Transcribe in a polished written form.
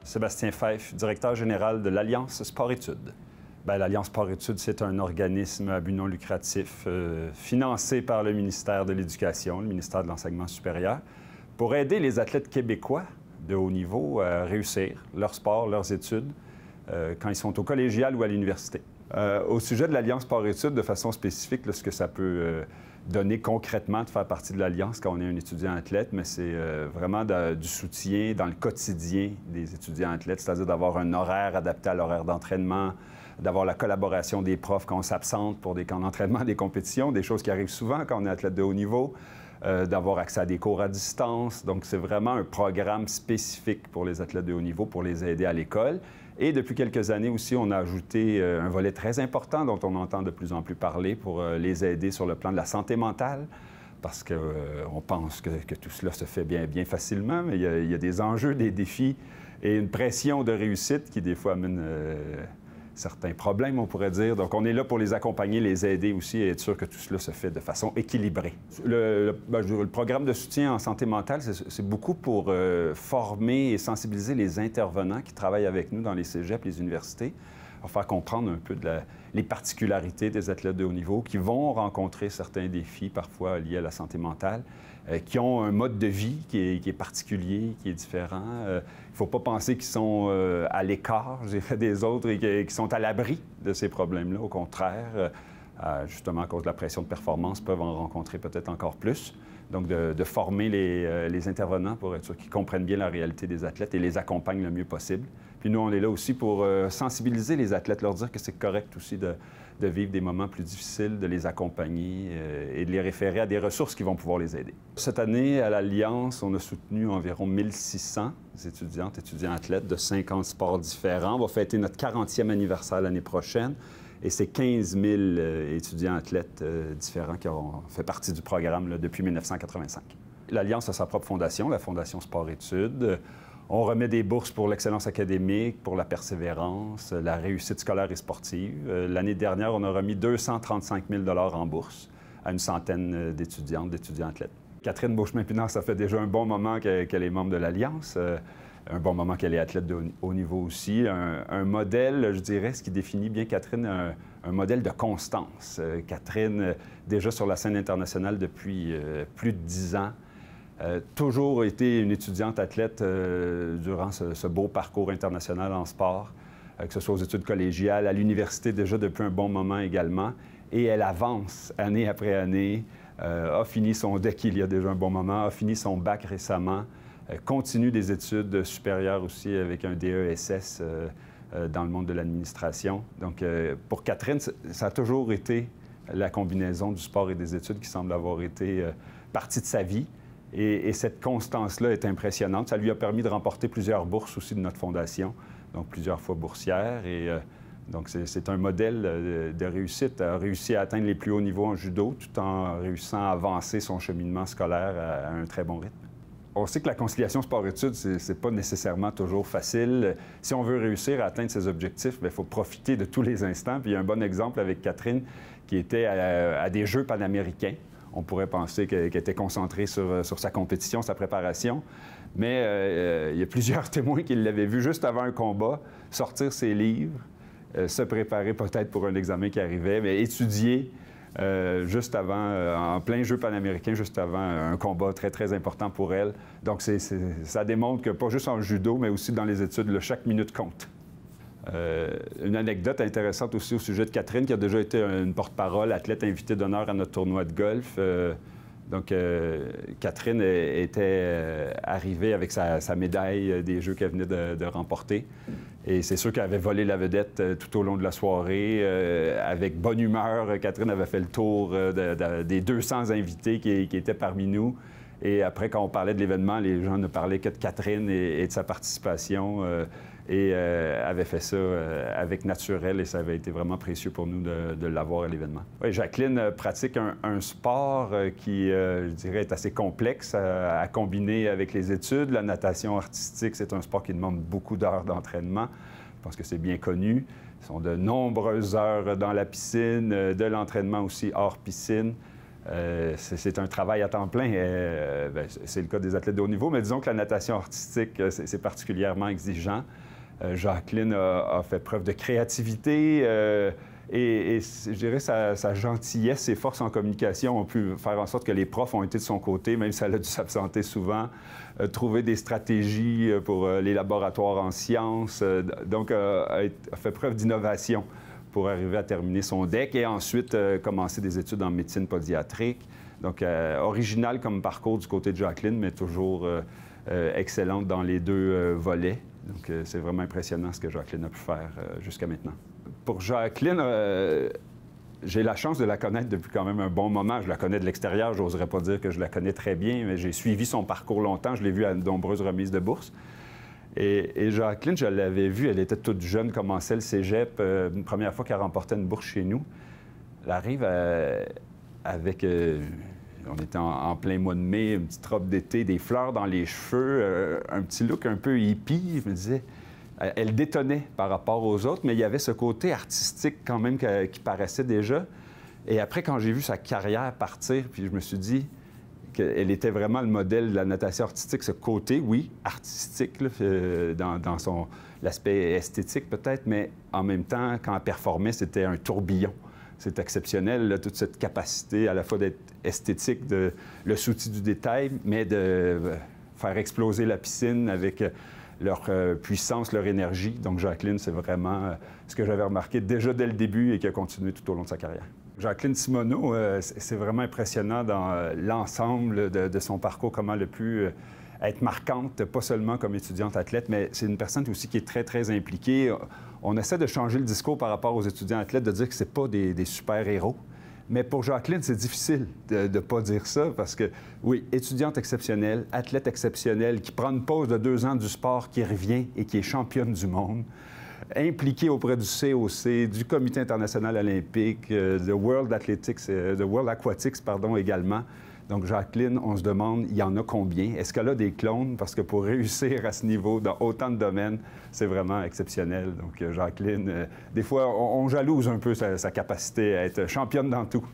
Sébastien Feif, directeur général de l'Alliance Sport-Études. L'Alliance Sport-Études, c'est un organisme à but non lucratif financé par le ministère de l'Éducation, le ministère de l'Enseignement supérieur, pour aider les athlètes québécois de haut niveau à réussir leur sport, leurs études, quand ils sont au collégial ou à l'université. Au sujet de l'Alliance Sport-Études, de façon spécifique, là, ce que ça peut donner concrètement de faire partie de l'Alliance quand on est un étudiant athlète, mais c'est vraiment du soutien dans le quotidien des étudiants athlètes, c'est-à-dire d'avoir un horaire adapté à l'horaire d'entraînement, d'avoir la collaboration des profs quand on s'absente pour des camps d'entraînement, des compétitions, des choses qui arrivent souvent quand on est athlète de haut niveau, d'avoir accès à des cours à distance. Donc, c'est vraiment un programme spécifique pour les athlètes de haut niveau pour les aider à l'école. Et depuis quelques années aussi, on a ajouté un volet très important dont on entend de plus en plus parler pour les aider sur le plan de la santé mentale, parce qu'on pense que tout cela se fait bien facilement, mais il y a des enjeux, des défis et une pression de réussite qui, des fois, amène certains problèmes, on pourrait dire. Donc, on est là pour les accompagner, les aider aussi et être sûr que tout cela se fait de façon équilibrée. Le programme de soutien en santé mentale, c'est beaucoup pour former et sensibiliser les intervenants qui travaillent avec nous dans les cégeps, les universités, pour faire comprendre un peu les particularités des athlètes de haut niveau qui vont rencontrer certains défis, parfois liés à la santé mentale, qui ont un mode de vie qui est particulier, qui est différent. Il ne faut pas penser qu'ils sont à l'écart, je dirais, des autres et qui sont à l'abri de ces problèmes-là. Au contraire, justement, à cause de la pression de performance, peuvent en rencontrer peut-être encore plus. Donc, de former les intervenants pour être sûr qu'ils comprennent bien la réalité des athlètes et les accompagnent le mieux possible. Puis nous, on est là aussi pour sensibiliser les athlètes, leur dire que c'est correct aussi de vivre des moments plus difficiles, de les accompagner et de les référer à des ressources qui vont pouvoir les aider. Cette année, à l'Alliance, on a soutenu environ 1600 étudiants athlètes de 50 sports différents. On va fêter notre 40e anniversaire l'année prochaine. Et c'est 15 000 étudiants athlètes différents qui ont fait partie du programme là, depuis 1985. L'Alliance a sa propre fondation, la Fondation Sport-Études. On remet des bourses pour l'excellence académique, pour la persévérance, la réussite scolaire et sportive. L'année dernière, on a remis 235 000 en bourse à une centaine d'étudiants athlètes. Catherine Beauchemin-Pinard, ça fait déjà un bon moment qu'elle est membre de l'Alliance. Un bon moment qu'elle est athlète de haut niveau aussi. Un modèle, je dirais, ce qui définit bien Catherine, un modèle de constance. Catherine, déjà sur la scène internationale depuis plus de 10 ans, toujours été une étudiante athlète durant ce beau parcours international en sport, que ce soit aux études collégiales, à l'université déjà depuis un bon moment également. Et elle avance année après année, a fini son DEC il y a déjà un bon moment, a fini son bac récemment, continue des études supérieures aussi avec un DESS dans le monde de l'administration. Donc, pour Catherine, ça a toujours été la combinaison du sport et des études qui semble avoir été partie de sa vie. Et cette constance-là est impressionnante. Ça lui a permis de remporter plusieurs bourses aussi de notre fondation, donc plusieurs fois boursière. Et donc, c'est un modèle de réussite. Elle a réussi à atteindre les plus hauts niveaux en judo tout en réussissant à avancer son cheminement scolaire à un très bon rythme. On sait que la conciliation sport-études, c'est pas nécessairement toujours facile. Si on veut réussir à atteindre ses objectifs, il faut profiter de tous les instants. Puis il y a un bon exemple avec Catherine qui était à des Jeux panaméricains. On pourrait penser qu'elle était concentrée sur sa compétition, sa préparation. Mais il y a plusieurs témoins qui l'avaient vu juste avant un combat sortir ses livres, se préparer peut-être pour un examen qui arrivait, mais étudier juste avant, en plein jeu panaméricain, juste avant un combat très important pour elle. Donc, ça démontre que pas juste en judo, mais aussi dans les études, chaque minute compte. Une anecdote intéressante aussi au sujet de Catherine, qui a déjà été une porte-parole, athlète invitée d'honneur à notre tournoi de golf. Donc, Catherine était arrivée avec sa médaille des Jeux qu'elle venait de remporter. Et c'est sûr qu'elle avait volé la vedette tout au long de la soirée. Avec bonne humeur, Catherine avait fait le tour des 200 invités qui étaient parmi nous. Et après, quand on parlait de l'événement, les gens ne parlaient que de Catherine et de sa participation. Et avait fait ça avec naturel et ça avait été vraiment précieux pour nous de l'avoir à l'événement. Oui, Jacqueline pratique un sport qui, je dirais, est assez complexe à combiner avec les études. La natation artistique, c'est un sport qui demande beaucoup d'heures d'entraînement. Je pense que c'est bien connu. Ce sont de nombreuses heures dans la piscine, de l'entraînement aussi hors piscine. C'est un travail à temps plein. C'est le cas des athlètes de haut niveau, mais disons que la natation artistique, c'est particulièrement exigeant. Jacqueline a fait preuve de créativité et je dirais sa gentillesse, ses forces en communication ont pu faire en sorte que les profs ont été de son côté, même si elle a dû s'absenter souvent, trouver des stratégies pour les laboratoires en sciences. Donc, a fait preuve d'innovation pour arriver à terminer son DEC et ensuite commencer des études en médecine pédiatrique. Donc, original comme parcours du côté de Jacqueline, mais toujours excellente dans les deux volets. Donc, c'est vraiment impressionnant ce que Jacqueline a pu faire jusqu'à maintenant. Pour Jacqueline, j'ai la chance de la connaître depuis quand même un bon moment. Je la connais de l'extérieur, je n'oserais pas dire que je la connais très bien, mais j'ai suivi son parcours longtemps. Je l'ai vue à de nombreuses remises de bourse. Et Jacqueline, je l'avais vue, elle était toute jeune, commençait le cégep. Une première fois qu'elle remportait une bourse chez nous, elle arrive avec... on était en plein mois de mai, une petite robe d'été, des fleurs dans les cheveux, un petit look un peu hippie. Je me disais, elle détonnait par rapport aux autres, mais il y avait ce côté artistique quand même qui paraissait déjà. Et après, quand j'ai vu sa carrière partir, puis je me suis dit qu'elle était vraiment le modèle de la natation artistique, ce côté, oui, artistique, là, dans l'aspect esthétique peut-être, mais en même temps, quand elle performait, c'était un tourbillon. C'est exceptionnel, là, toute cette capacité à la fois d'être esthétique, le souci du détail, mais de faire exploser la piscine avec leur puissance, leur énergie. Donc, Jacqueline, c'est vraiment ce que j'avais remarqué déjà dès le début et qui a continué tout au long de sa carrière. Jacqueline Simoneau, c'est vraiment impressionnant dans l'ensemble de son parcours, comment elle a pu être marquante, pas seulement comme étudiante athlète, mais c'est une personne aussi qui est très, très impliquée. On essaie de changer le discours par rapport aux étudiants athlètes, de dire que c'est pas des super-héros. Mais pour Jacqueline, c'est difficile de ne pas dire ça parce que, oui, étudiante exceptionnelle, athlète exceptionnelle, qui prend une pause de 2 ans du sport, qui revient et qui est championne du monde, impliquée auprès du COC, du Comité international olympique, de World Athletics, de World Aquatics, pardon, également. Donc, Jacqueline, on se demande, il y en a combien? Est-ce qu'elle a des clones? Parce que pour réussir à ce niveau, dans autant de domaines, c'est vraiment exceptionnel. Donc, Jacqueline, des fois, on jalouse un peu sa capacité à être championne dans tout.